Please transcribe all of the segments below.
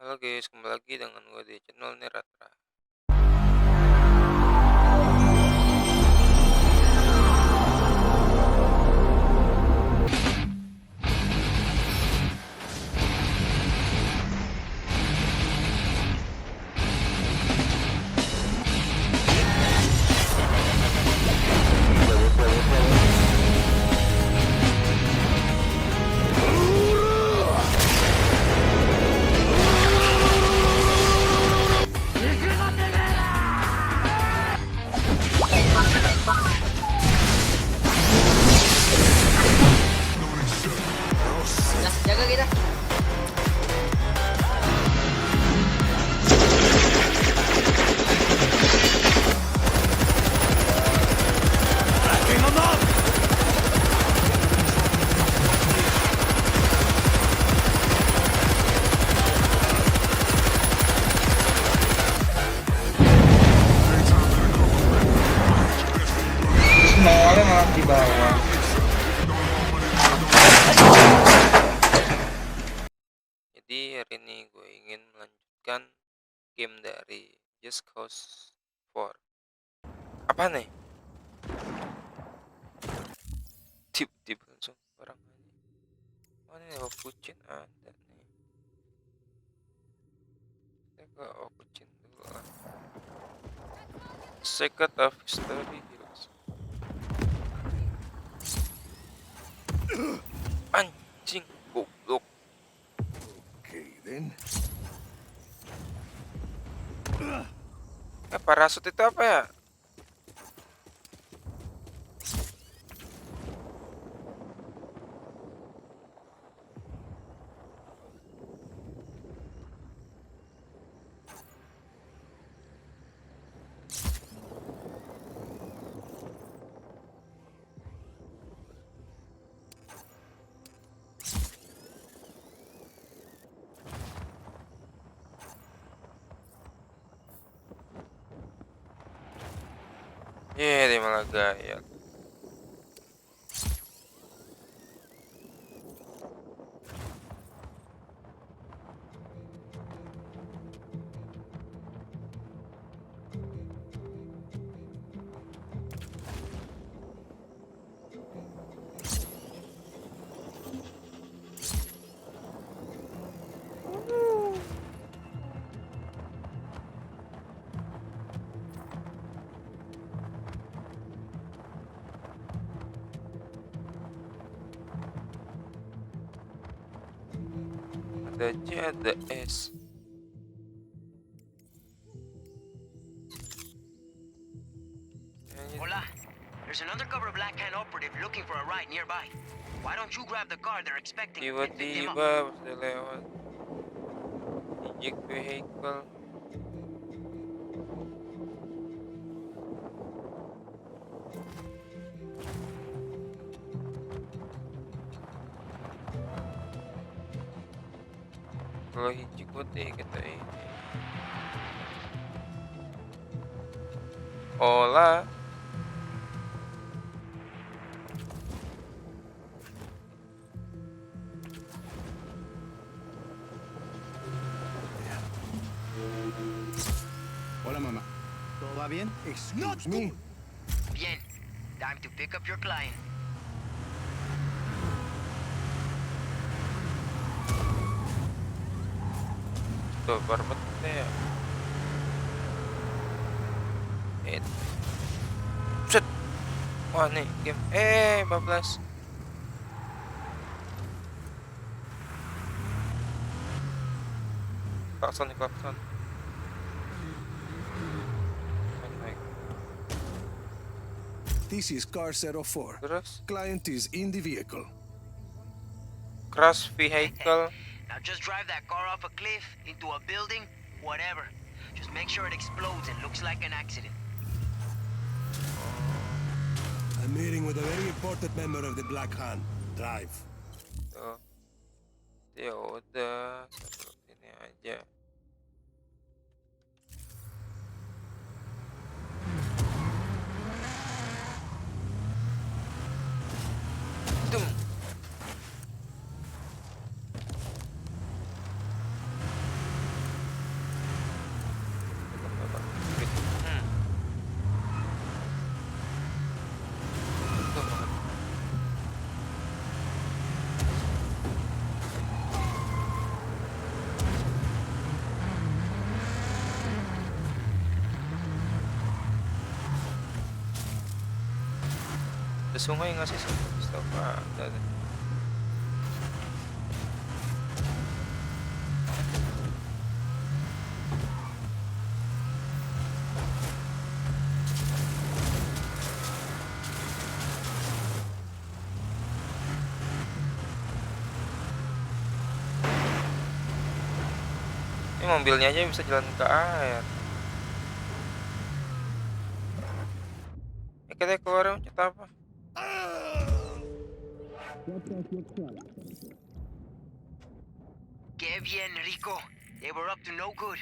Halo guys, kembali lagi dengan gue di channel Neratra. Nah, jaga kita. Nolnya malah di bawah. Jadi hari ini gue ingin melanjutkan game dari Just Cause 4. Apa nih? Tiba-tiba langsung orang ini. Oh ini apa kucing ada nih. Kita ke kucing dulu lah. Secret of History Heroes. Anjing goblok. Okay, then. Parasut itu apa ya? Dia malah gaya. Ada J, ada S. Hola. There's an undercover Black Hand operative looking for a ride nearby. Why don't you grab the car they're expecting and pick them up? Tiba-tiba bisa lewat. Eject vehicle. Kalau hiji putih kita ini. Olah. Hola, mamá. ¿Todo va bien? Excuse me. Bien. Time to pick up your client. Tuh barbetnya ya. Set. Wah nih game. Bablas. Klakson. Naik. This is car 04. Terus Client is in the vehicle. crash vehicle. Now just drive that car off a cliff, into a building, whatever. Just make sure it explodes and looks like an accident. I'm meeting with a very important member of the Black Hand. Drive. Tuh. Ya udah, seperti ini aja. Dum. sungai nggak sih? Setahu ada deh. Ini mobilnya aja bisa jalan ke air. Kita keluar yuk, cerita apa? Que bien, Rico. They were up to no good.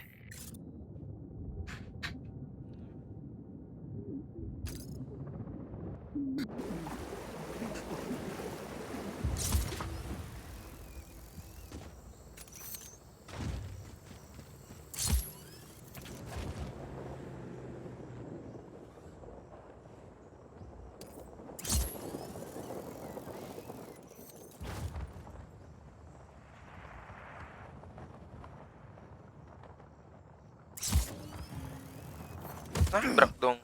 Nabrak dong.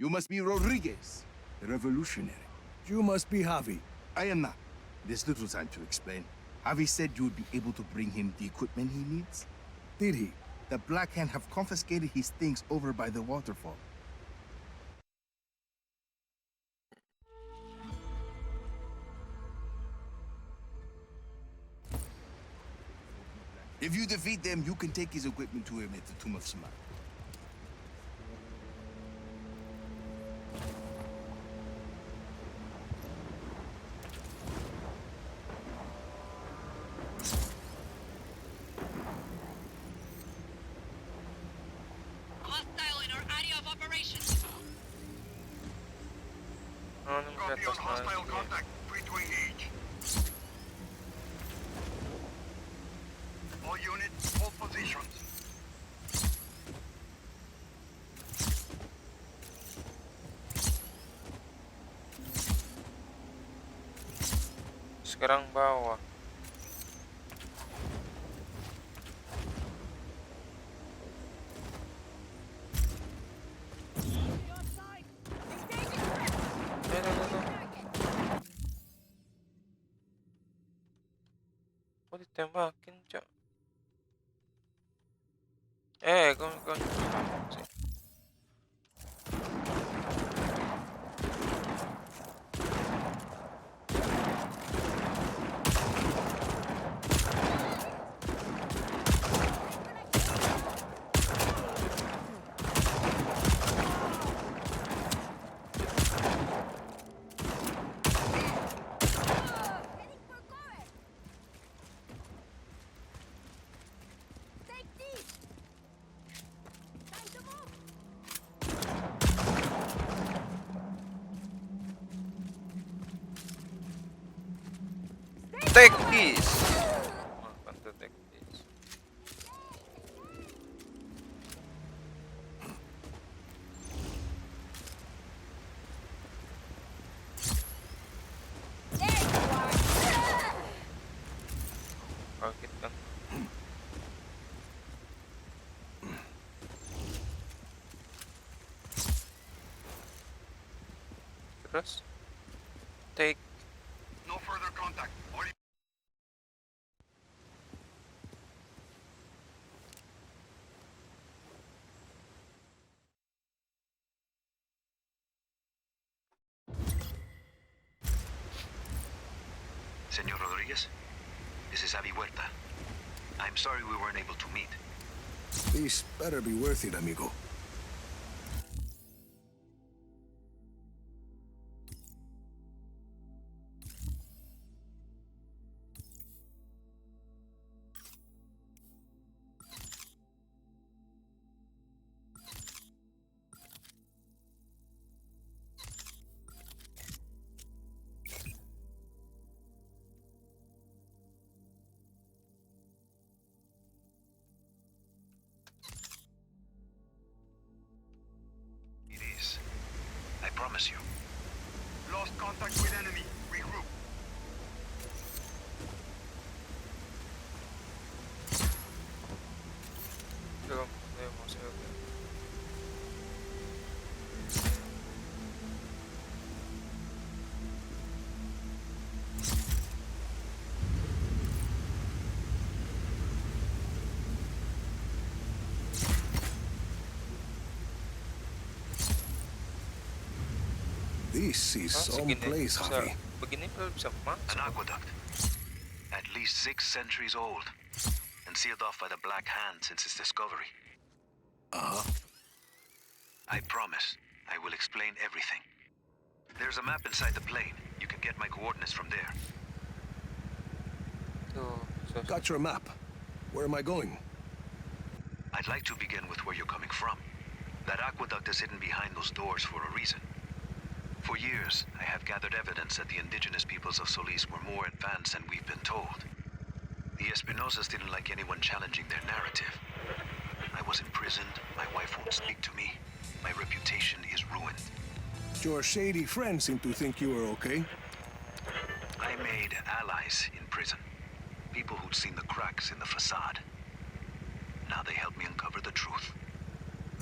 You must be Rodriguez, the revolutionary. You must be Javi. I am not. There's little time to explain. Javi said you would be able to bring him the equipment he needs. Did he? The Black Hand have confiscated his things over by the waterfall. If you defeat them, you can take his equipment to him at the Tomb of Shema. Hostile in our area of operation. Oh, nung Copy on gatas hostile lagi. contact. Free to engage. All units, hold positions. Sekarang bawah. Kok ditembakin, Cok? Con. Sí. Take this. Want to take this. Bakit lang? Terus take. No further contact. All Senor Rodriguez, this is Avi Huerta. I'm sorry we weren't able to meet. This better be worth it, amigo. It is. I promise you. lost contact with enemy. Regroup. Debemos ir. This is some place, Javi. Begini pala bisa masuk. An aqueduct. At least 6 centuries old. And sealed off by the Black Hand since its discovery. Uh-huh. I promise. I will explain everything. There's a map inside the plane. You can get my coordinates from there. Tuh, Got your map. Where am I going? I'd like to begin with where you're coming from. That aqueduct is hidden behind those doors for a reason. For years, I have gathered evidence that the indigenous peoples of Solis were more advanced than we've been told. The Espinosas didn't like anyone challenging their narrative. I was imprisoned, my wife won't speak to me, my reputation is ruined. Your shady friends seem to think you were okay. I made allies in prison. People who'd seen the cracks in the facade. Now they help me uncover the truth.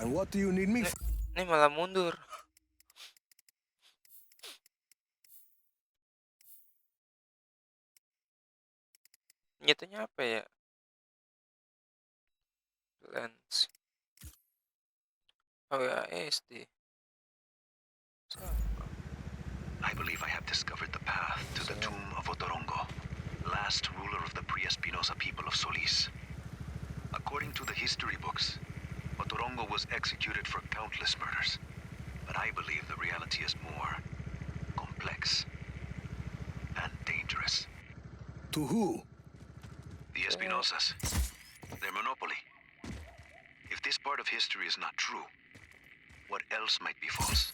And what do you need me for? Ini malah mundur. Nyatanya apa ya? Lens. Oh ya, SD. I believe I have discovered the path to the tomb of Otorongo, last ruler of the pre-Espinosa people of Solis. According to the history books, Otorongo was executed for countless murders. But I believe the reality is more complex and dangerous. To who? The Espinosas. Their monopoly. If this part of history is not true, what else might be false?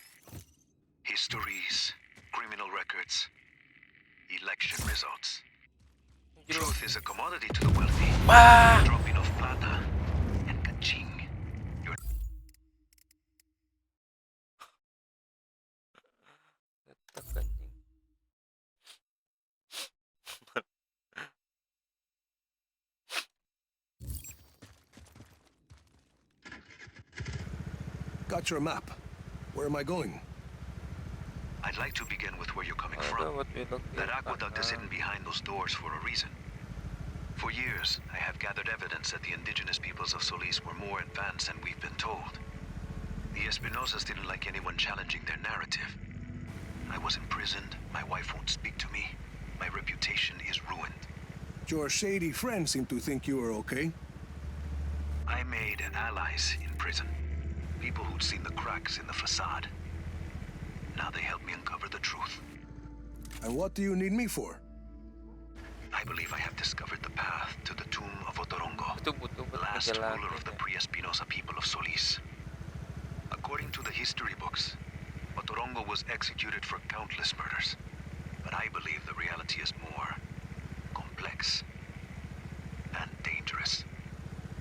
Histories, criminal records, election results. Truth is a commodity to the wealthy. Wah! Drop enough plata, and kaching. You're Letak anjing. Got your map. Where am I going? I'd like to begin with where you're coming Ada from. buat belok That kiri aqueduct is kanan. hidden behind those doors for a reason. For years, I have gathered evidence that the indigenous peoples of Solis were more advanced than we've been told. The Espinosas didn't like anyone challenging their narrative. I was imprisoned, my wife won't speak to me, my reputation is ruined. Your shady friends seem to think you are okay. I made allies in prison. People who'd seen the cracks in the facade. Now they help me uncover the truth. And what do you need me for? I believe I have discovered the path to the tomb of Otorongo, Butuh-butuh the buat last ngejelasin ruler of the ya. pre-Espinosa people of Solis. According to the history books, Otorongo was executed for countless murders. But I believe the reality is more complex and dangerous.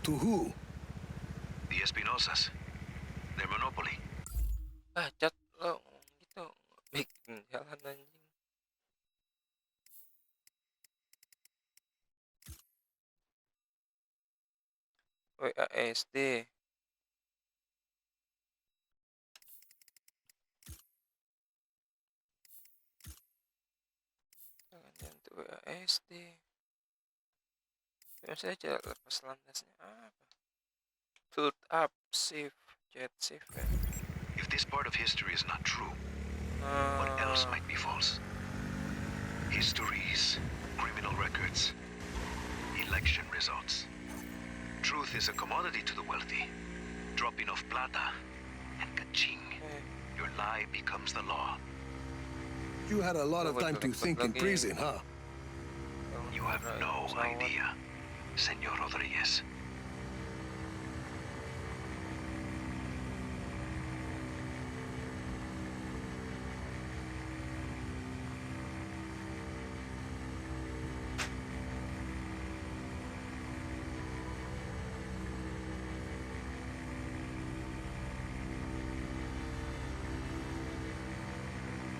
To who? The Espinosas, their monopoly. Cat lo ngomong gitu. Bikin jalan anjing. WASD. Jangan tuh WASD. Saya cara lepas landasnya apa? Food up, save, chat save ya. If this part of history is not true, what else might be false? Histories, criminal records, election results. Truth is a commodity to the wealthy. Drop enough plata, and ka-ching, your lie becomes the law. You had a lot of time to think in prison, huh? You have no idea, Senor Rodriguez.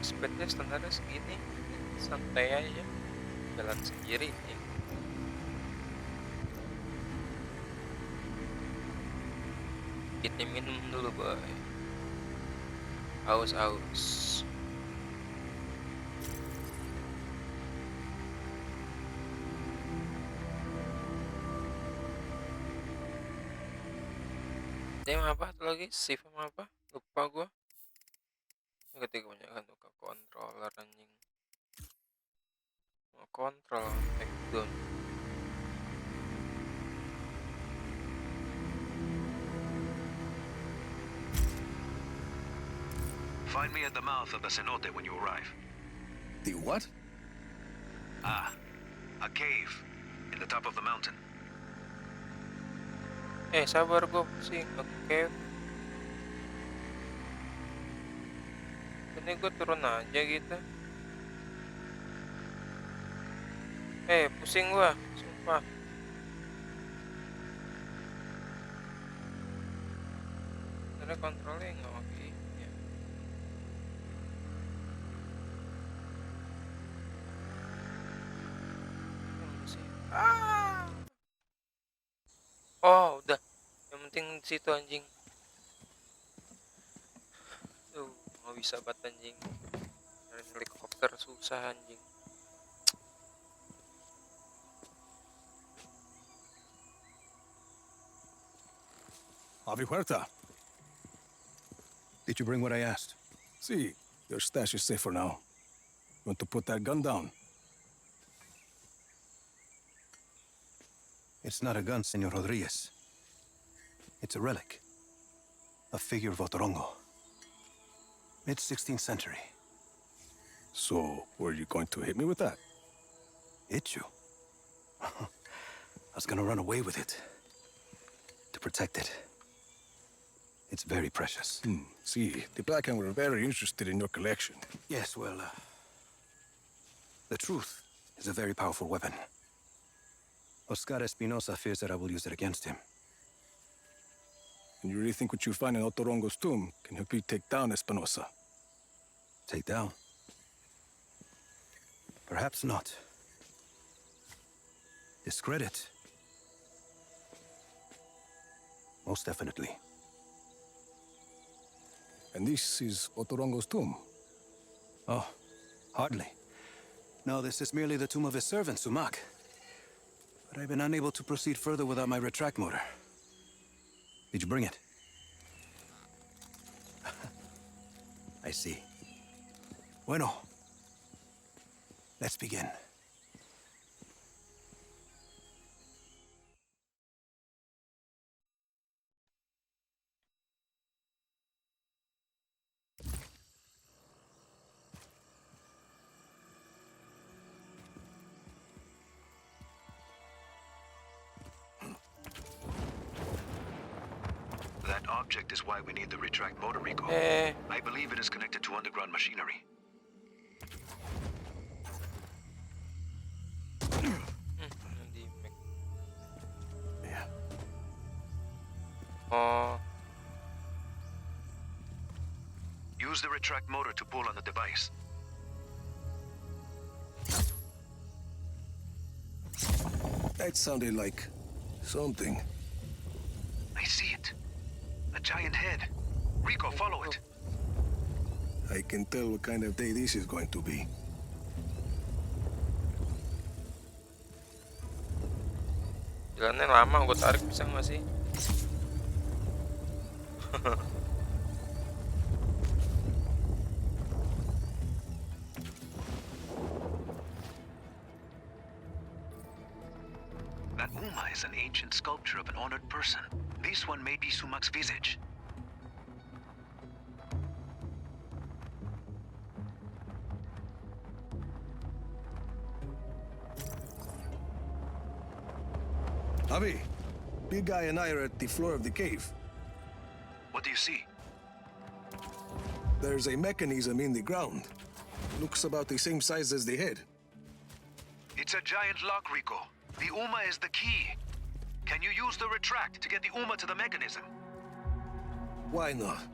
Speednya standarnya segini, santai aja, jalan sendiri nih. Kita minum dulu boy, haus. Ini apa tuh lagi? Save sama apa? Lupa gua. Ketika kebanyakan tuh controller anjing. Kontrol backdown. Find me at the mouth of the cenote when you arrive. The what? Ah, a cave in the top of the mountain. Sabar gua pusing, oke. Ini gua turun aja gitu. Pusing gua, sumpah. Karena kontrolnya nggak oke. Ya. Oh, udah. Yang penting di situ anjing. Tuh, nggak bisa banget anjing. Dari helikopter susah anjing. Avi Huerta. Did you bring what I asked? See, your stash is safe for now. You want to put that gun down? It's not a gun, Senor Rodriguez. It's a relic. A figure of Otorongo. Mid-16th century. So, were you going to hit me with that? Hit you? I was gonna run away with it. To protect it. It's very precious. See, the Black Hand were very interested in your collection. Yes, well, the truth is a very powerful weapon. Oscar Espinosa fears that I will use it against him. And you really think what you find in Otorongo's tomb can help you take down Espinosa? Take down? Perhaps not. Discredit? Most definitely. And this is Otorongo's tomb? Oh, hardly. No, this is merely the tomb of his servant, Sumak. But But I've been unable to proceed further without my retract motor. Did you bring it? I see. Bueno. Let's begin. That object is why we need the retract motor, Rico. I believe it is connected to underground machinery. Yeah. Oh, Use the retract motor to pull on the device. That sounded like something. I see it. A giant head. Rico, follow it. I can tell what kind of day this is going to be. jalannya lama, gue tarik bisa nggak sih? That Uma is an ancient sculpture of an honored person. This one may be Sumak's visage. Avi, big guy and I are at the floor of the cave. What do you see? There's a mechanism in the ground. Looks about the same size as the head. It's a giant lock, Rico. The Uma is the key. Can you use the retract to get the Uma to the mechanism? Why not?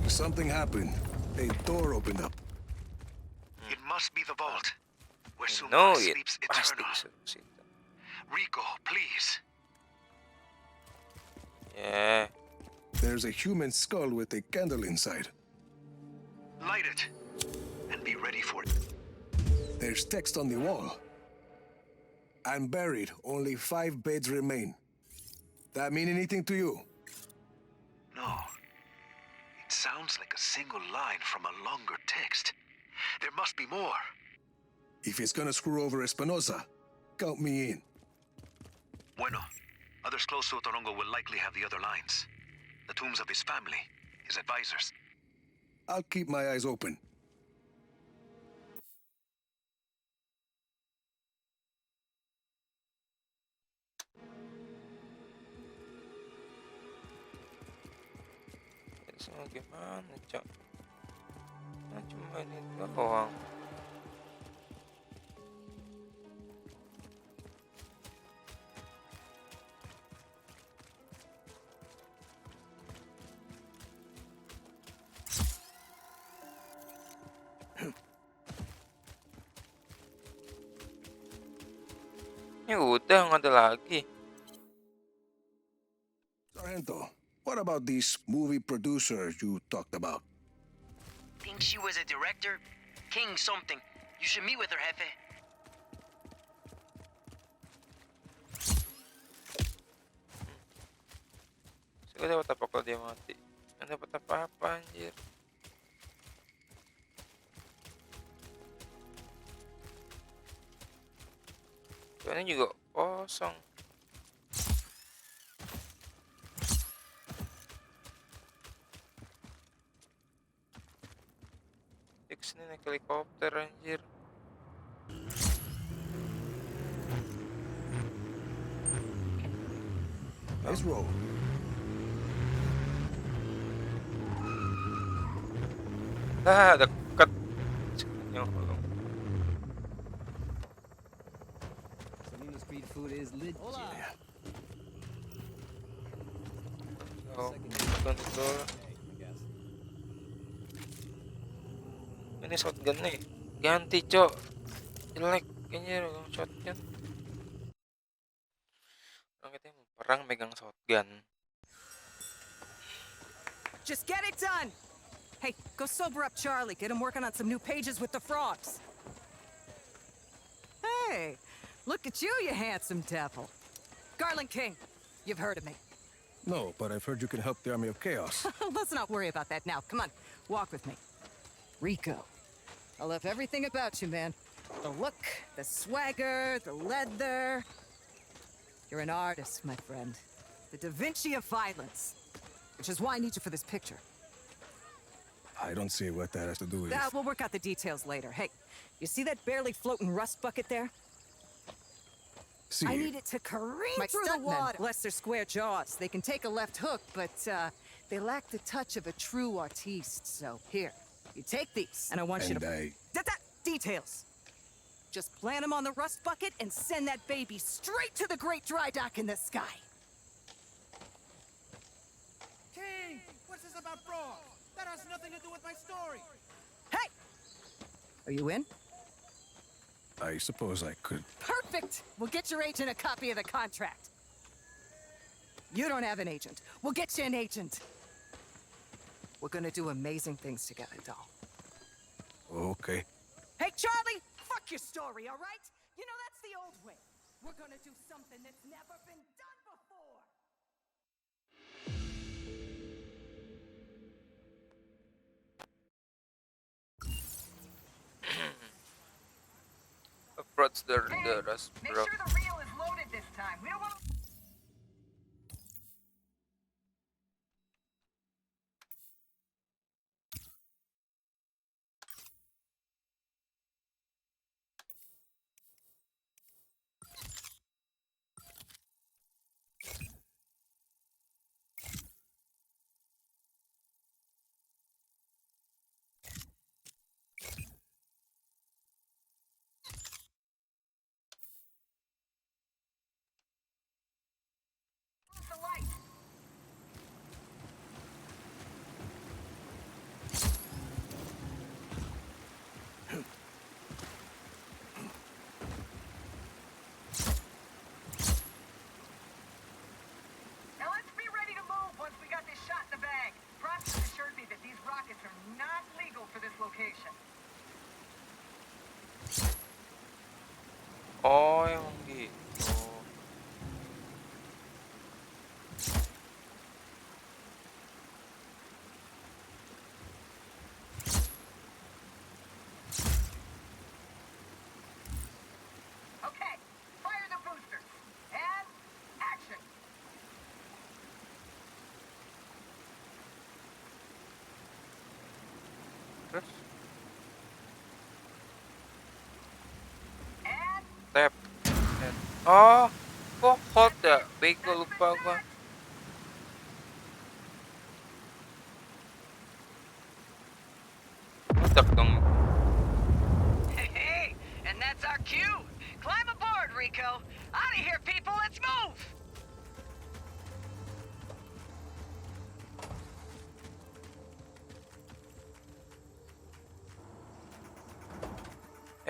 Something happened. A door opened up. It must be the vault, where No, Sumak it sleeps pasti eternal. bisa ke situ. Rico, please. Yeah. There's a human skull with a candle inside. Light it, and be ready for it. There's text on the wall. I'm buried. Only 5 beds remain. That mean anything to you? No. It sounds like a single line from a longer text. There must be more. If it's gonna screw over Espinosa, count me in. Bueno. Others close to Otorongo will likely have the other lines. The tombs of his family, his advisors. I'll keep my eyes open. Terus gimana, Cok? Nah, cuma ini doang. Ini udah nggak ada lagi. Sargento, what about this movie producer you talked about? Think she was a director? King something. You should meet with her, Jefe. Saya dapat apa kalau dia mati? Nggak dapat apa-apa, anjir. Ini juga kosong. Fix ini naik helikopter, anjir. Let's roll. Ah, dekat. Nyolong. Salina street food is legit. Oh, bukan itu. Ini shotgun nih. Ganti, Cok. Jelek kayaknya shotgun. Orang kita yang perang megang shotgun. Just get it done! Hey, go sober up Charlie. Get him working on some new pages with the frogs. Hey, look at you, you handsome devil. Garland King, you've heard of me. No, but I've heard you can help the Army of Chaos. Let's not worry about that now. Come on, walk with me. Rico, I love everything about you, man. The look, the swagger, the leather. You're an artist, my friend. The Da Vinci of violence. Which is why I need you for this picture. I don't see what that has to do with That we'll work out the details later. Hey, you see that barely floating rust bucket there? See, I need it to careen through the water. Bless their square jaws. They can take a left hook, but they lack the touch of a true artiste. So here, you take these, and I want you to... Details. Just plant them on the rust bucket and send that baby straight to the great dry dock in the sky. King, what's this about frogs? That has nothing to do with my story. Hey! Are you in? I suppose I could. Perfect! We'll get your agent a copy of the contract. You don't have an agent. We'll get you an agent. We're gonna do amazing things together, doll. Okay. Hey, Charlie! Fuck your story, all right? You know, that's the old way. We're gonna do something that's never been done before! Approach the rust, Make bro. sure the reel is loaded this time. We don't want to... the light. Now let's be ready to move once we got this shot in the bag. Proctor assured me that these rockets are not legal for this location. Oh, emang gitu. Okay, fire the boosters. And action. Terus And tap. Oh, kok hold ya? Bego, lupa gua. Meledak dong. hey, and that's our cue. Climb aboard, Rico. Out of here, people. Let's move.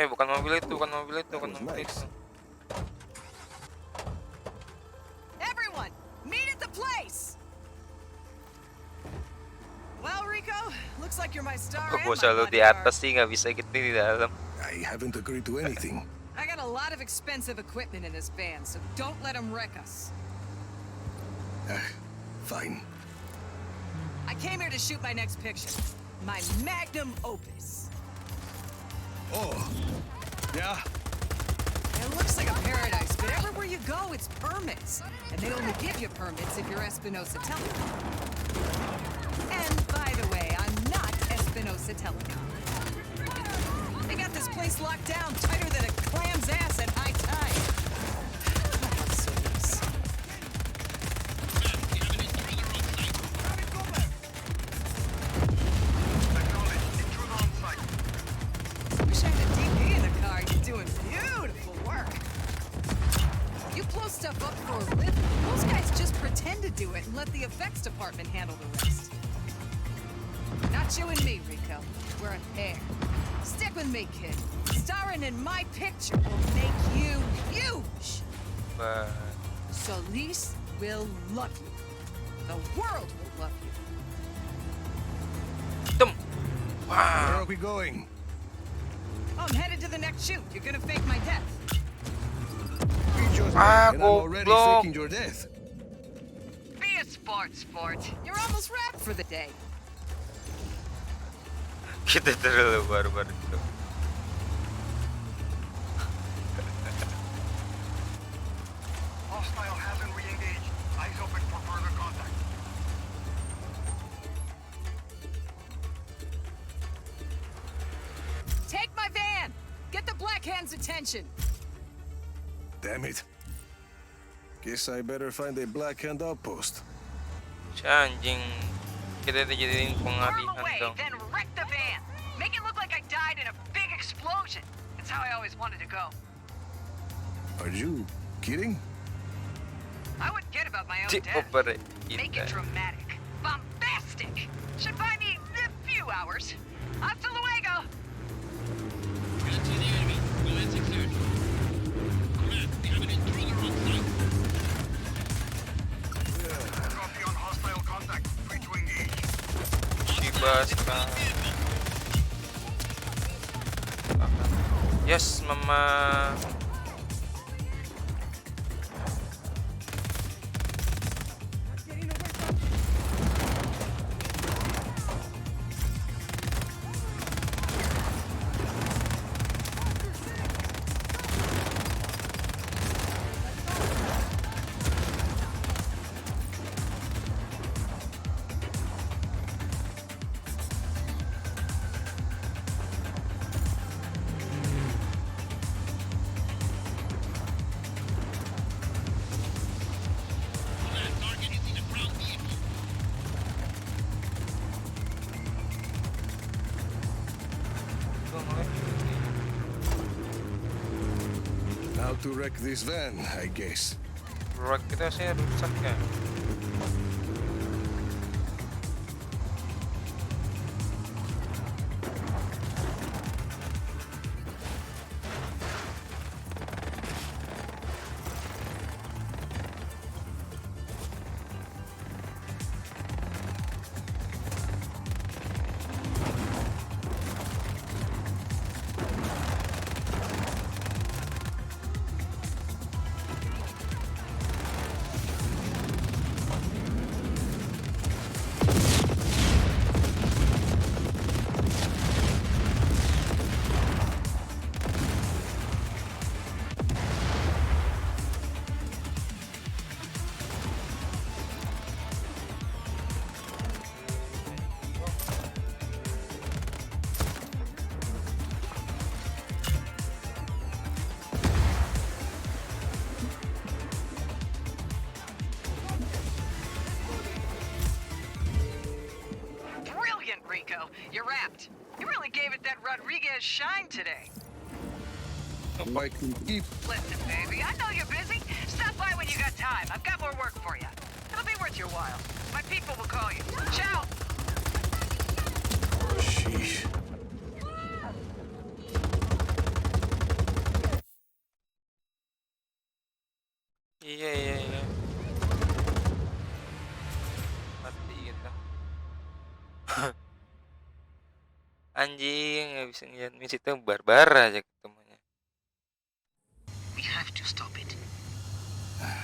Bukan mobil itu, bukan mobil itu, bukan That was mobil nice. itu. Everyone, meet at the place. Well, Rico, looks like you're my star. Kok and gua my selalu di bodyguard. atas sih, nggak bisa gitu di dalam. I haven't agreed to anything. I got a lot of expensive equipment in this van, so don't let them wreck us. Fine. I came here to shoot my next picture. My magnum opus. Oh, yeah. It looks like a paradise, but everywhere you go, it's permits. And they only give you permits if you're Espinosa Telecom. And by the way, I'm not Espinosa Telecom. They got this place locked down tighter than a clam's ass at high tide. I'm serious. Acknowledged. Intruder on site. Wish I had a DP in the car. You're doing beautiful work. You blow stuff up for a living. Those guys just pretend to do it and let the effects department handle the rest. Not you and me, Rico. We're a pair. Stick with me, kid. Starring in my picture will make you huge. But Solis will love you. The world will love you. Where are we going? I'm headed to the next shoot. You're gonna fake my death. We just met, and I'm already goblok. faking your death. Be a sport. You're almost wrapped for the day. Kita terlalu barbar itu. Hostile hasn't re-engaged. Eyes open for further contact. Take my van. Get the Black Hand's attention. Damn it. Guess I better find a Black Hand outpost. Siya anjing. Kita dijadiin Whirl pengalihan away, daw. then wreck the van. Make it look like I died in a big explosion. That's how I always wanted to go. Are you kidding? I wouldn't get about my own Di death. opere Make kita. it dramatic, bombastic. Should buy me a few hours. Hasta luego. Gun to the enemy. Command secured. Command, we have an intruder on site. Copy on hostile contact. Free to engage. Basta. Yes, mama. Command, target is in a ground vehicle. How to wreck this van, I guess. Rurak kita sih rusak ya. Brilliant, Rico. You're wrapped. You really gave it that Rodriguez shine today. I can keep. Listen, baby, I know you're busy. Stop by when you got time. I've got more work for you. It'll be worth your while. My people will call you. Ciao. Sheesh. Iya. Mati kita. Anjing, nggak bisa ngeliat misi itu barbar aja ketemunya. We have to stop it.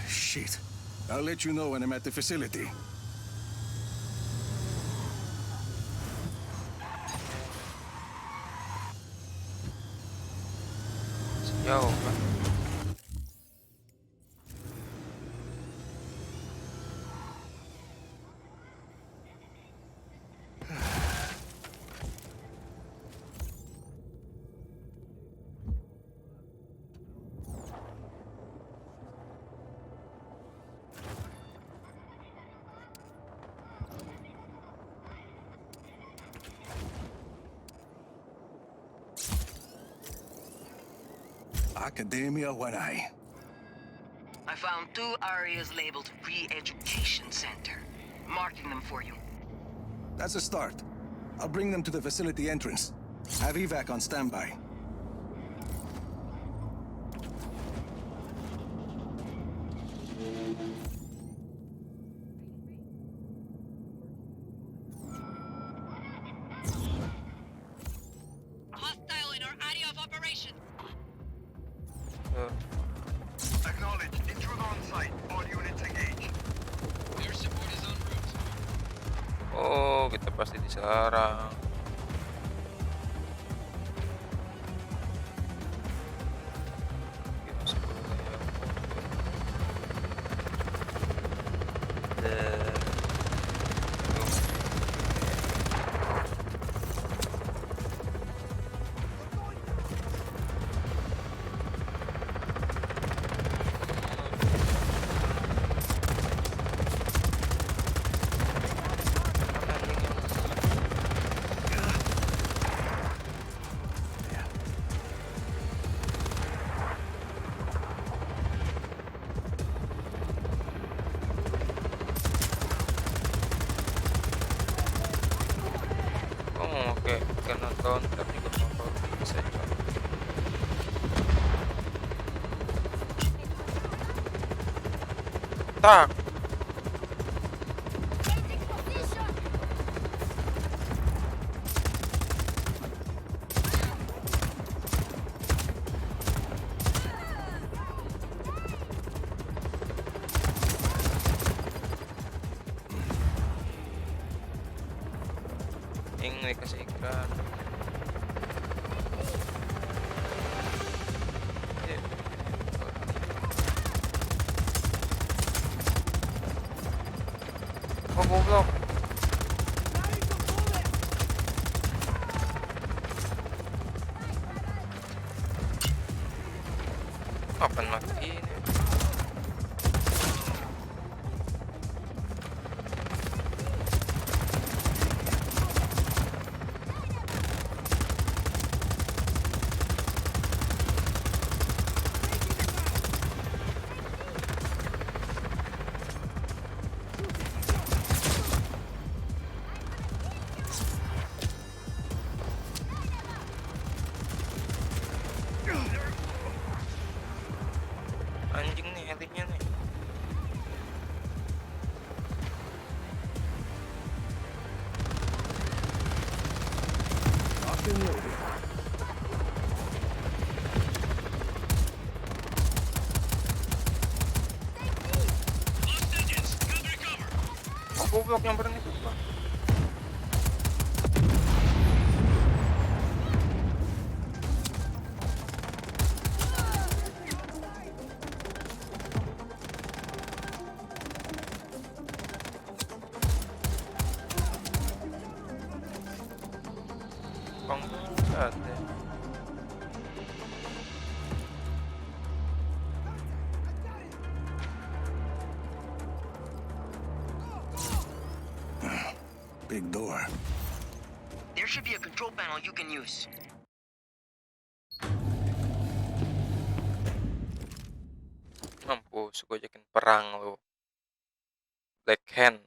Shit. I'll let you know when I'm at the facility. Sejauh kan. Academia Wanai. I found 2 areas labeled Re-Education Center. Marking them for you. That's a start. I'll bring them to the facility entrance. Have evac on standby. pasti diserang. Oke, masuk dulu ya. Oke, karena counter juga mau bisa coba. Tak. Ini kasih iklan. Oh, goblok. Apa lagi ini? Anjing nih elitnya nih. Locked and loaded. Lost engines. Cover to cover. Oh, goblok yang berani itu, Pak. Bangsat ya. Big door. There should be a control panel you can use. Mampus, gue ajakin perang lu. Black Hand.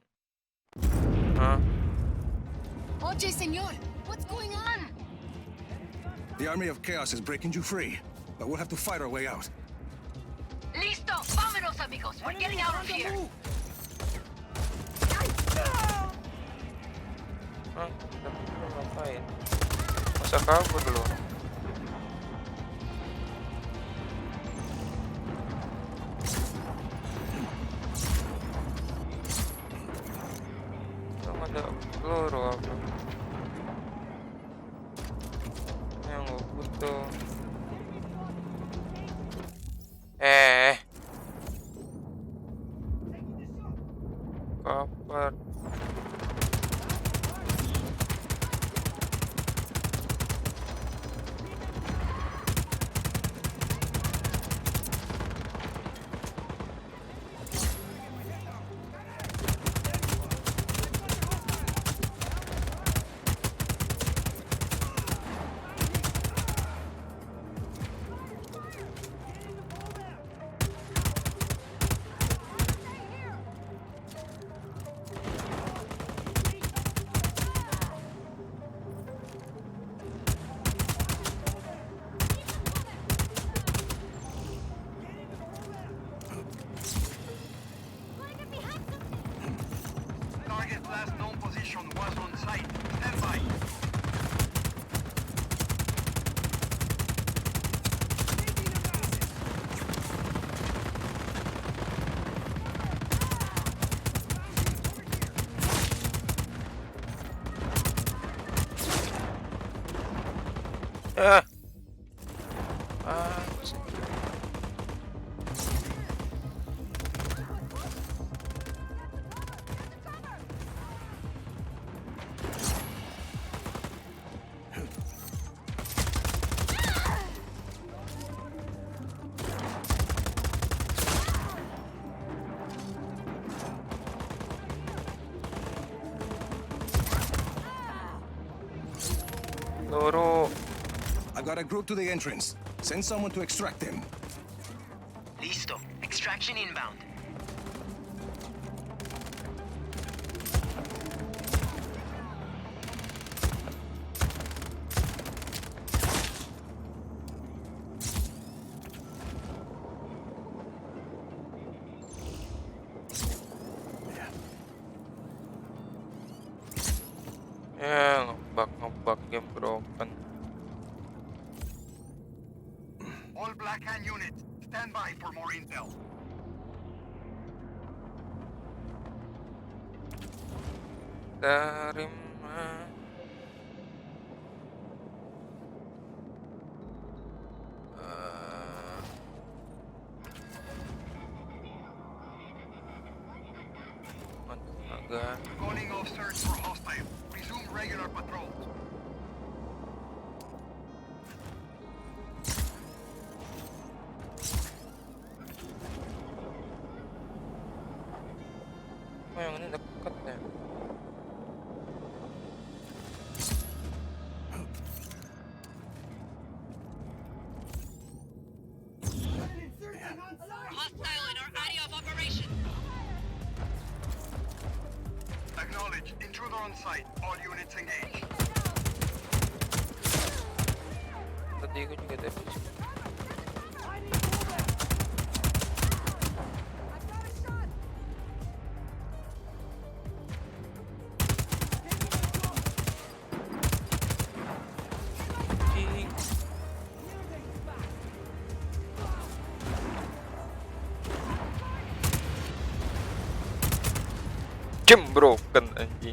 Hah? Oye, señor, what's going on? The army of chaos is breaking you free, but we'll have to fight our way out. Listo, vámonos, amigos. We're getting out of here. Hah? Tapi lu ngapain? Masa kabur lu? Sama ada peluru apa? Yang gue butuh. Cover. Target last known position was on site. Stand by. Ah. Ah. Loro. I got a group to the entrance. Send someone to extract them. Listo. Extraction inbound. Yeah, ngebug game broken. All Black Hand units, stand by for more intel. Dari mana? Astaga. Calling off search for hostile. Resume regular patrols. Oh, yang ini dekat ya. Hostile in our area of operation. Acknowledge. Intruder on site. All units engaged. Tadi aku juga dari sini. Anjing. Game broken anjing.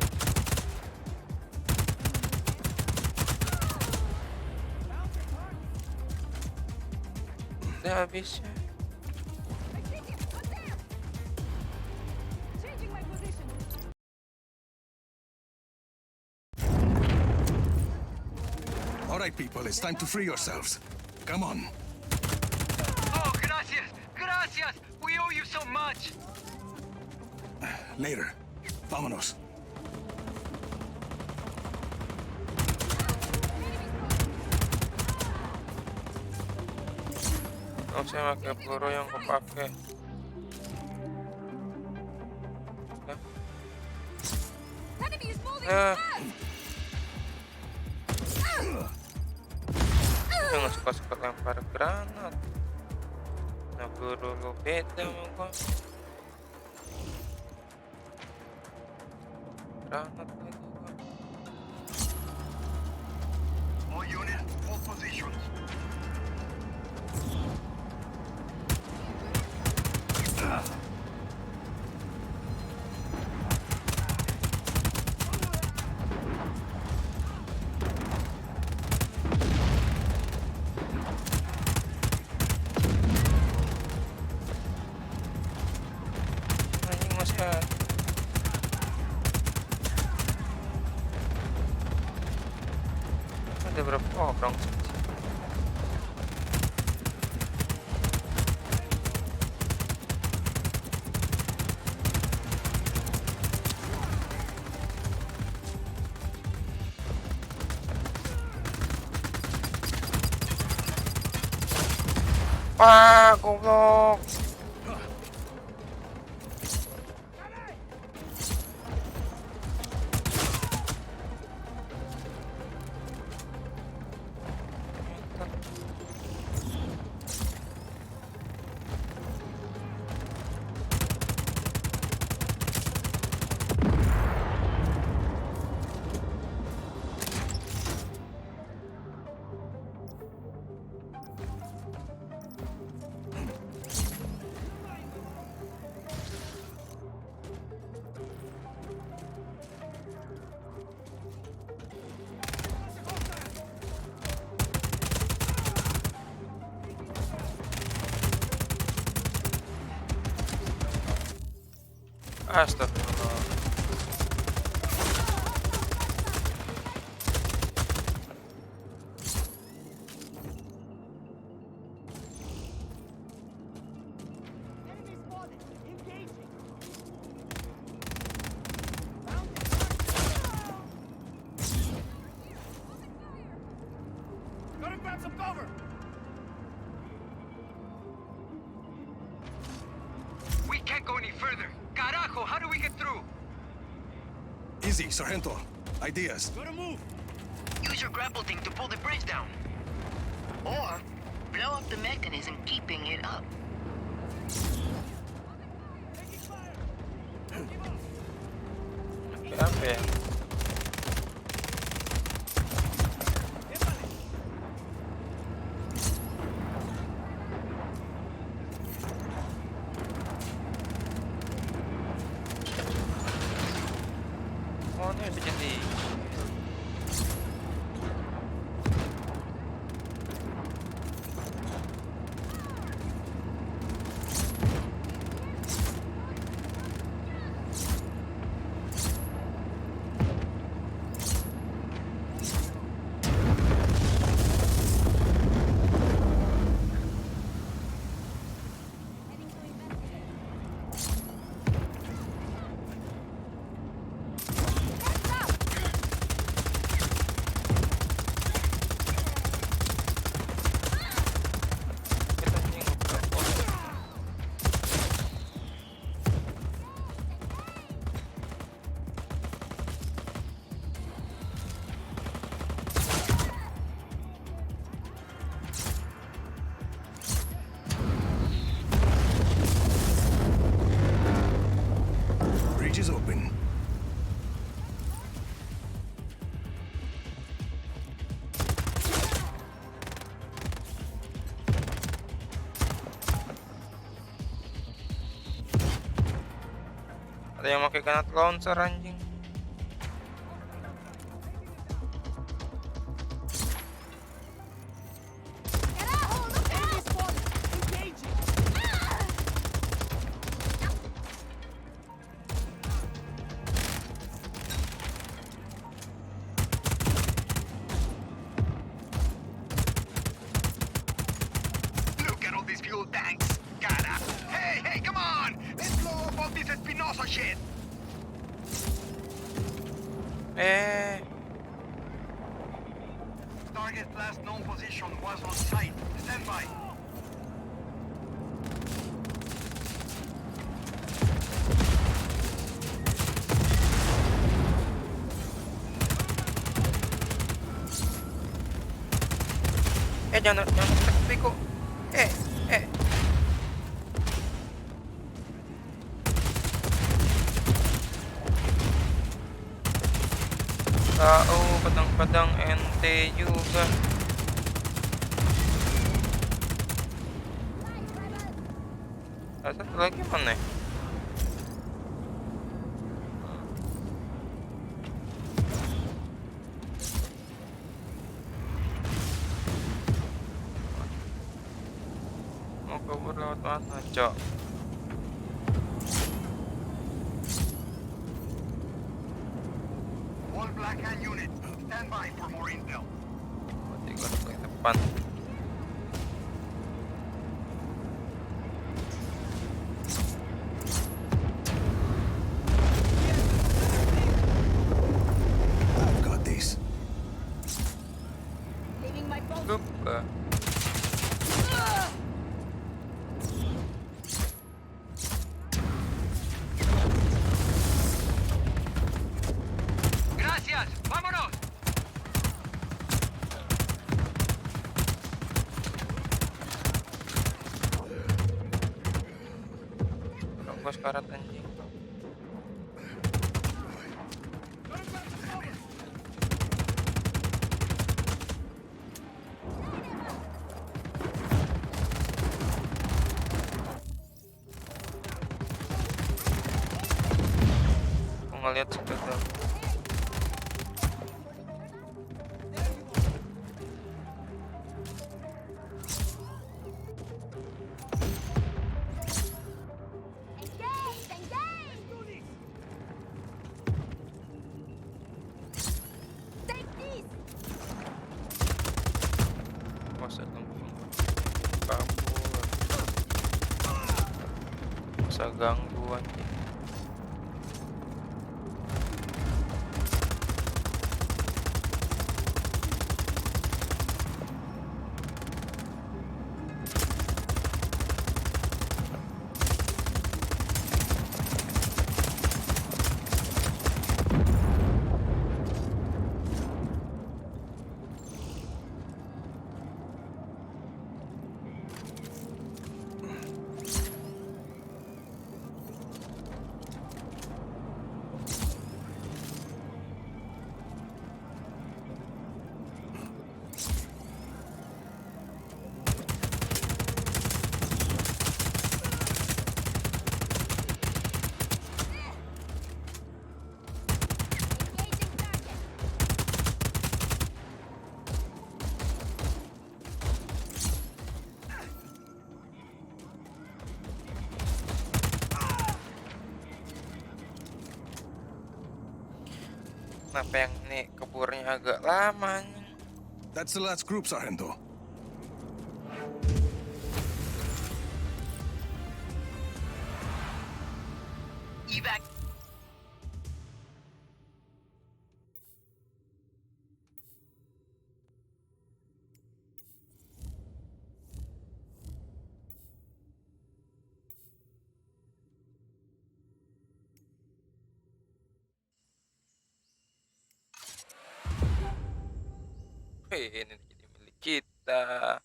Udah habis ya. All right, people, it's time to free yourselves. Come on. Oh, gracias! Gracias! We owe you so much! Later. Vámonos. Oh, saya pakai peluru yang kepake. Jangan suka-suka lempar granat. Nah, peluru lu beda sama gua. Granat lagi gua. All units, hold positions. Anjing masih ada. Ada berapa orang sih? Ah, goblok. Astagfirullah. Gotta grab some cover. We can't go any further. Carajo, how do we get through? Easy, Sargento. Ideas. Gotta move. Use your grapple thing to pull the bridge down. Or blow up the mechanism keeping it up. Apa ya? Oh, ini ada jadi. Bridge is open. Ada yang pakai granat launcher anjing. Enemy spotted. Engaging. Look at all these fuel tanks. Cara. Hey, hey, come on! Let's blow up all this Espinosa shit! Target's last known position was on site. Stand by. Jangan beko. Eh. Tahu pedang-pedang ente juga. Ada satu lagi mana? Mau kabur lewat mana, Cok? All Black Hand unit. Stand by for more intel. Mati gua ke depan. I've got this. Lupa. Gracias. Vámonos. Gua sekarat anjing. Gua ngeliat sekitar. ganggu anjing. Kenapa yang ini keburnya agak lama nih? That's the last group, Sargento. Evac. Wih, ini jadi milik kita.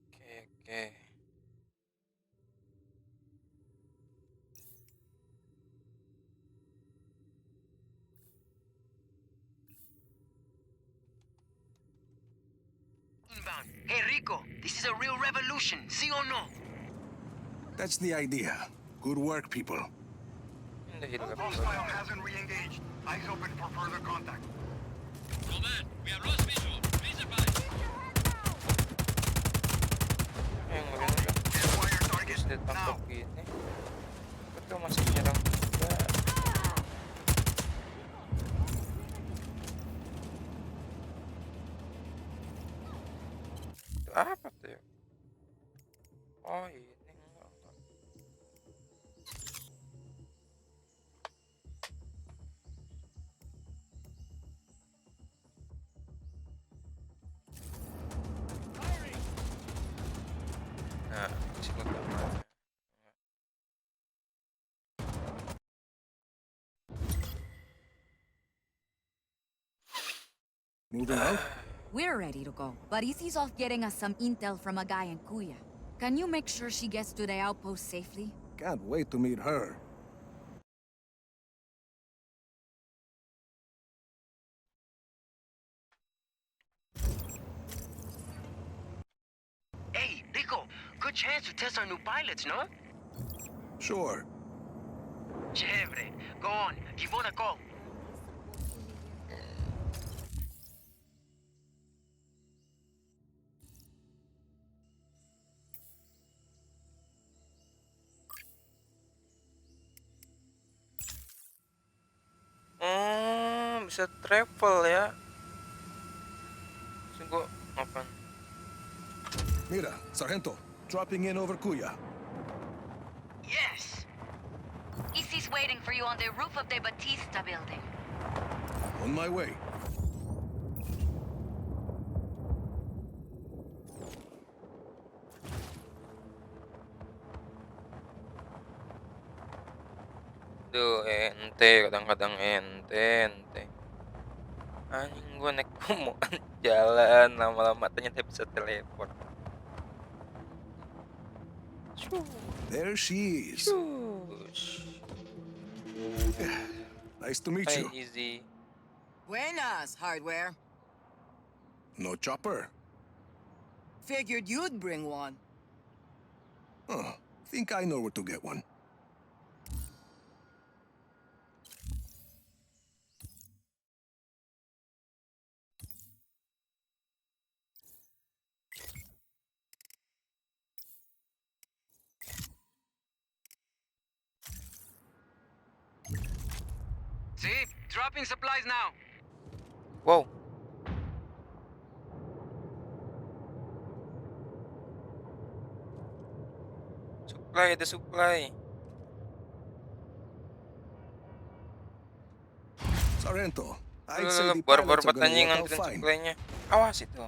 Oke, oke. Inbound. Hey, Rico, this is a real revolution, see or no? That's the idea. Good work, people. Ini helikopter. Hostile hasn't re-engaged. Eyes open for further contact. Command, we have lost visual. Please advise. Ngeri kan? Acquire target Terus ditangkap now. gini. Betul masih menyerang juga. Itu apa tuh ya? Oh ini enggak. Nah, isi utamanya. Moving out? We're ready to go, but Izzy's off getting us some intel from a guy in Kuya. Can you make sure she gets to the outpost safely? Can't wait to meet her. Hey, Rico, good chance to test our new pilots, no? Sure. Chévere. Go on, give one a call. Bisa travel ya. Sungguh apa? Mira, Sargento, dropping in over Kuya. Yes. Izzy's waiting for you on the roof of the Batista building. On my way. Duh, ente, kadang-kadang ente. Anjing gua naik komoan jalan lama-lama ternyata bisa teleport. Shoo, There she is. shoosh. Nice to meet Hi, you. Easy. Buenas, hardware. No chopper? Figured you'd bring one. Huh. Think I know where to get one. See? Dropping supplies now. Wow. Supply, the supply. Sorrento, I'd say Lalala, the barbar pilots are banget gonna anjing work out nganterin fine. supply-nya. Awas itu.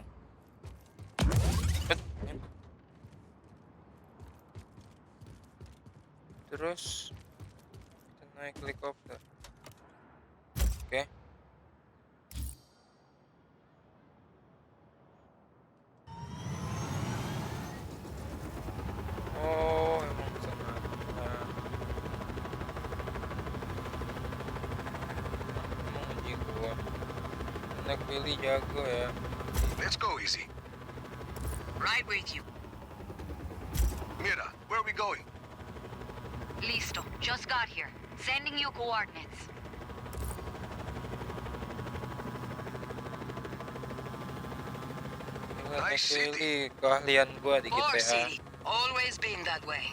Bet. Terus kita naik helikopter. Oke. Oh, emang sana. Emang anjing gua. Anak Billy jago ya. Let's go, Easy. Right with you. Mira, where are we going? Listo. Just got here. Sending you coordinates. Anak Nice city. Billy, keahlian gua di Or GTA. city. Always been that way.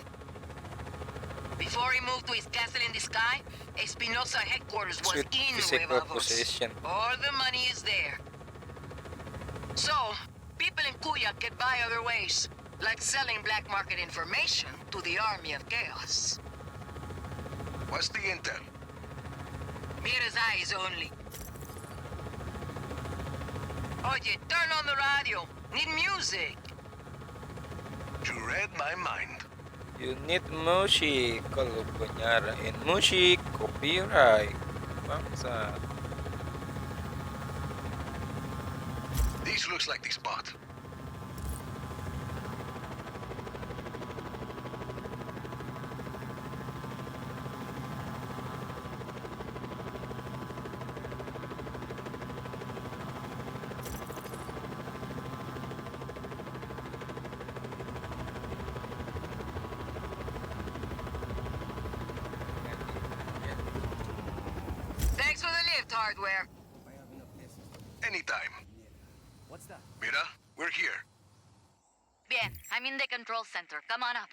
Before he moved to his castle in the sky, Espinosa headquarters was Sweet in physical Nueva Voz. possession. All the money is there. So, people in Cuya get by other ways, like selling black market information to the army of chaos. What's the intel? Mira's eyes only. Oye, turn on the radio. Need music. You read my mind. You need musik. Kalau gue nyarain musik, copyright. Bangsa. This looks like the spot. Thanks for the lift, hardware. Anytime. What's that? Mira, we're here. Bien. I'm in the control center. Come on up.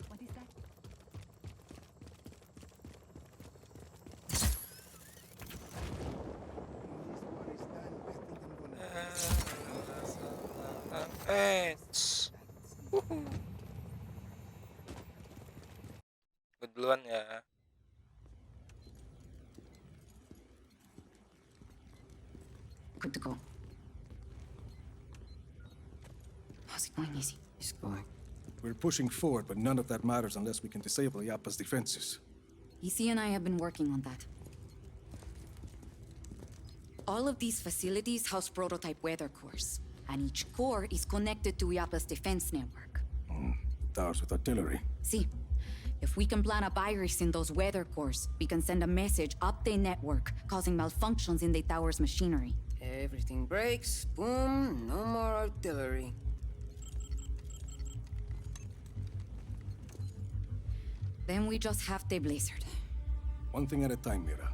What is that? Wuhu. Gue duluan ya. Good to go. How's it going, Easy? He's going. We're pushing forward, but none of that matters unless we can disable Yappa's defenses. Easy and I have been working on that. All of these facilities house prototype weather cores, and each core is connected to Yappa's defense network. Towers with artillery. See, if we can plant a virus in those weather cores, we can send a message up the network, causing malfunctions in the tower's machinery. Everything breaks. Boom. No more artillery. Then we just have the blizzard. One thing at a time, Mira.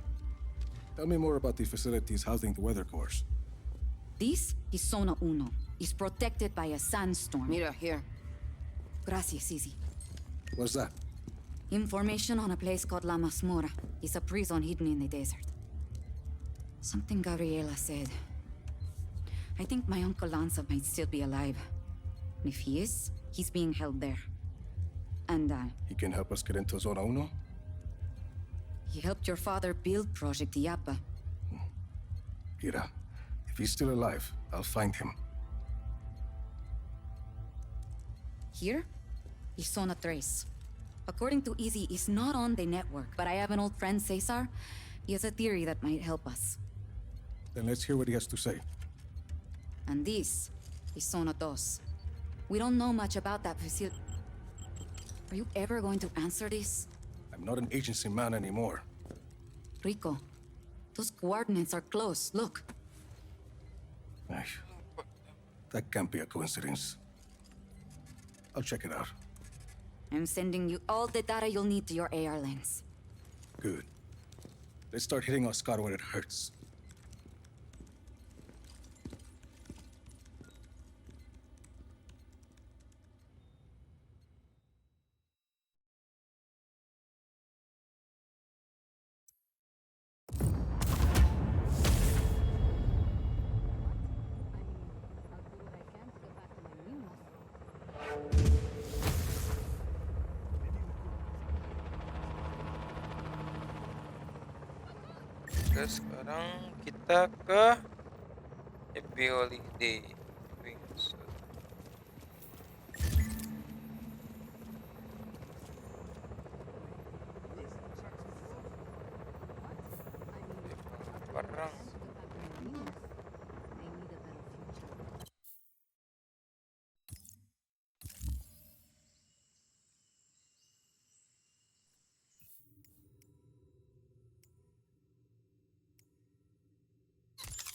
Tell me more about the facilities housing the weather cores. This is Zona Uno. It's protected by a sandstorm. Mira, here. Gracias, Easy. What's that? Information on a place called La Masmora. It's a prison hidden in the desert. Something Gabriela said. I think my Uncle Lanza might still be alive. And if he is, he's being held there. And, He can help us get into Zona Uno? he helped your father build Project Iapa. Mira, if he's still alive, I'll find him. Here is Zona Tres. According to Easy, it's not on the network, but I have an old friend, Cesar. He has a theory that might help us. Then let's hear what he has to say. And this is Zona Dos. We don't know much about that facility. Are you ever going to answer this? I'm not an agency man anymore. Rico, those coordinates are close. Look. Ay, that can't be a coincidence. I'll check it out. I'm sending you all the data you'll need to your AR lens. Good. Let's start hitting Oscar where it hurts. Terus sekarang kita ke Happy Holiday Wingsuit. Perang. Sekarang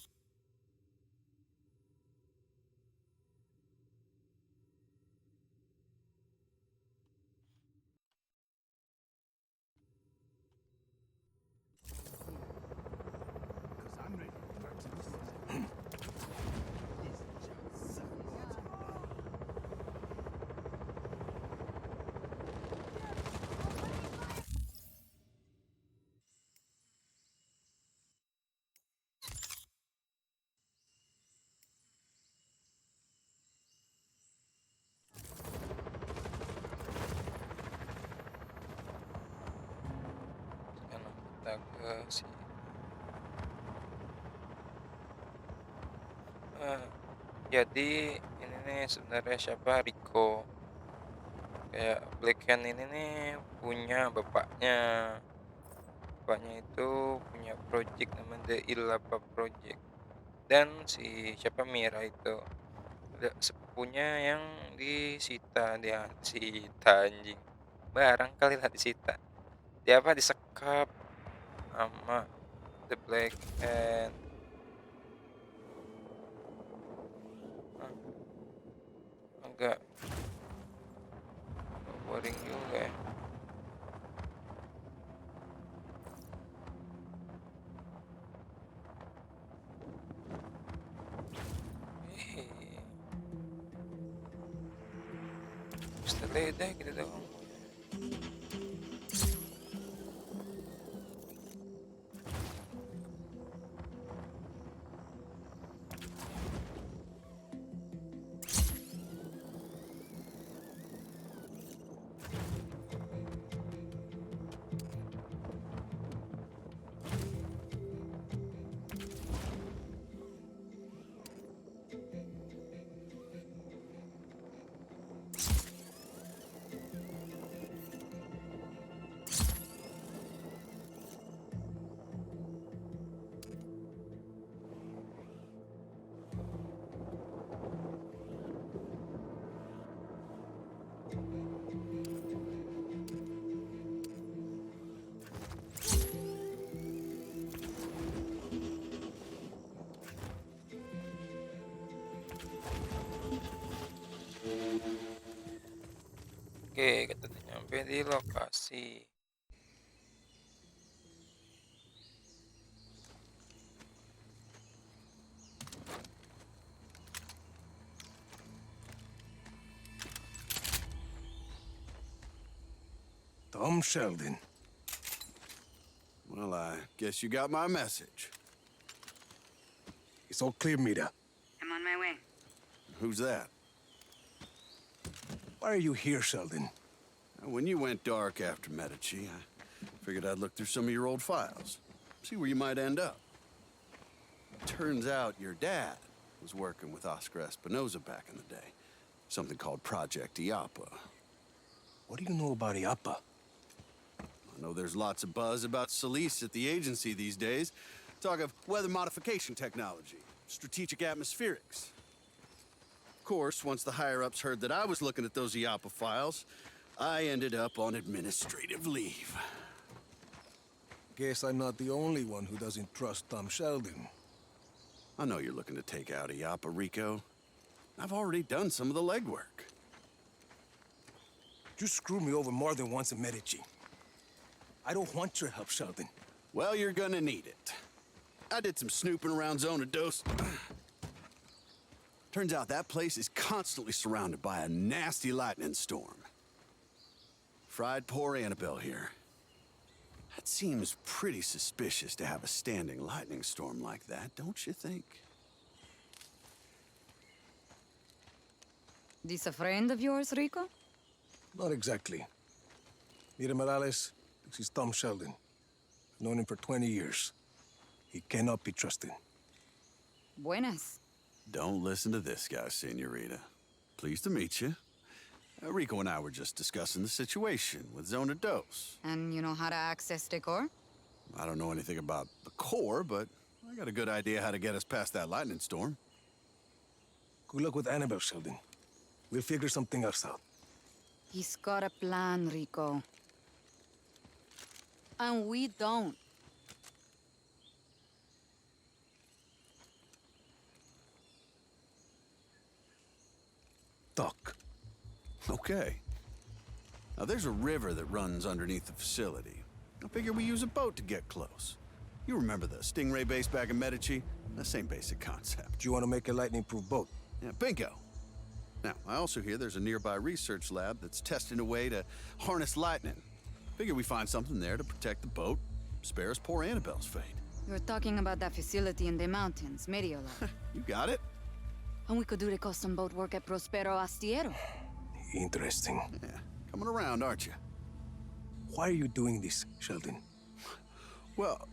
kita ke sini. Jadi ini nih sebenarnya siapa, Rico. Kayak Black Hand ini nih punya bapaknya. Bapaknya itu punya project namanya The Lapa Project. Dan si siapa, Mira itu ada sepupunya yang disita anjing. Barang kali lah disita. Dia apa, disekap sama The Black Hand. Agak boring juga ya. Beda gitu doang. Oke, kita udah nyampe di lokasi. Tom Sheldon. Well, I guess you got my message. It's all clear, Mira. I'm on my way. Who's that? Why are you here, Sheldon? When you went dark after Medici, I figured I'd look through some of your old files. See where you might end up. Turns out your dad was working with Oscar Espinosa back in the day. Something called Project IAPA. What do you know about IAPA? I know there's lots of buzz about Solis at the agency these days. Talk of weather modification technology, strategic atmospherics. Of course, once the higher-ups heard that I was looking at those IAPA files, I ended up on administrative leave. Guess I'm not the only one who doesn't trust Tom Sheldon. I know you're looking to take out IAPA, Rico. I've already done some of the legwork. You screwed me over more than once in Medici. I don't want your help, Sheldon. Well, you're gonna need it. I did some snooping around Zona Dos. Turns out that place is constantly surrounded by a nasty lightning storm. Fried poor Annabelle here. That seems pretty suspicious to have a standing lightning storm like that, don't you think? This a friend of yours, Rico? Not exactly. Mira Morales, this is Tom Sheldon. I've known him for 20 years. He cannot be trusted. Buenas. Don't listen to this guy, Senorita. Pleased to meet you. Rico and I were just discussing the situation with Zona Dos. And you know how to access the core? I don't know anything about the core, but I got a good idea how to get us past that lightning storm. Good luck with Annabelle, Sheldon. We'll figure something else out. He's got a plan, Rico. And we don't. Talk. Okay. Now, there's a river that runs underneath the facility. I figure we use a boat to get close. You remember the Stingray base back in Medici? The same basic concept. Do you want to make a lightning-proof boat? Yeah, bingo. Now, I also hear there's a nearby research lab that's testing a way to harness lightning. Figure we find something there to protect the boat, spare us poor Annabelle's fate. You're talking about that facility in the mountains, Mediolab. You got it? And we could do the custom boat work at Prospero Astiero. Interesting. Yeah, coming around, aren't you? Why are you doing this, Sheldon? Well,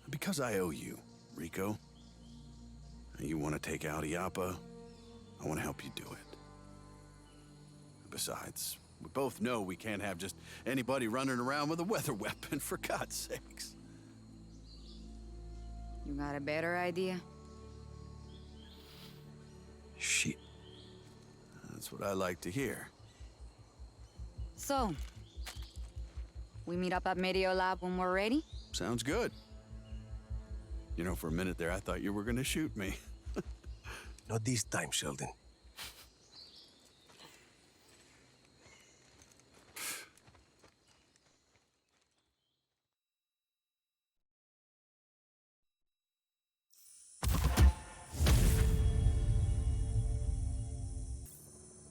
because I owe you, Rico. You want to take out IAPA, I want to help you do it. Besides, we both know we can't have just anybody running around with a weather weapon, for God's sakes. You got a better idea? Shit. That's what I like to hear. So, we meet up at Mediolab when we're ready? Sounds good. You know, for a minute there, I thought you were gonna shoot me. Not this time, Sheldon.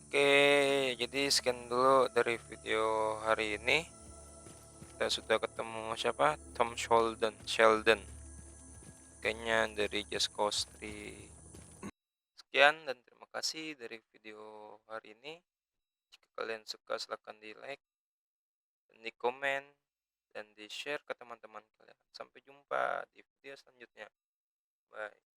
Oke, jadi sekian dulu dari video hari ini. Kita sudah ketemu siapa? Tom Sheldon. Kayaknya dari Just Cause 3. Sekian dan terima kasih dari video hari ini. Jika kalian suka silahkan di like, dan di komen, dan di share ke teman-teman kalian. Sampai jumpa di video selanjutnya. Bye.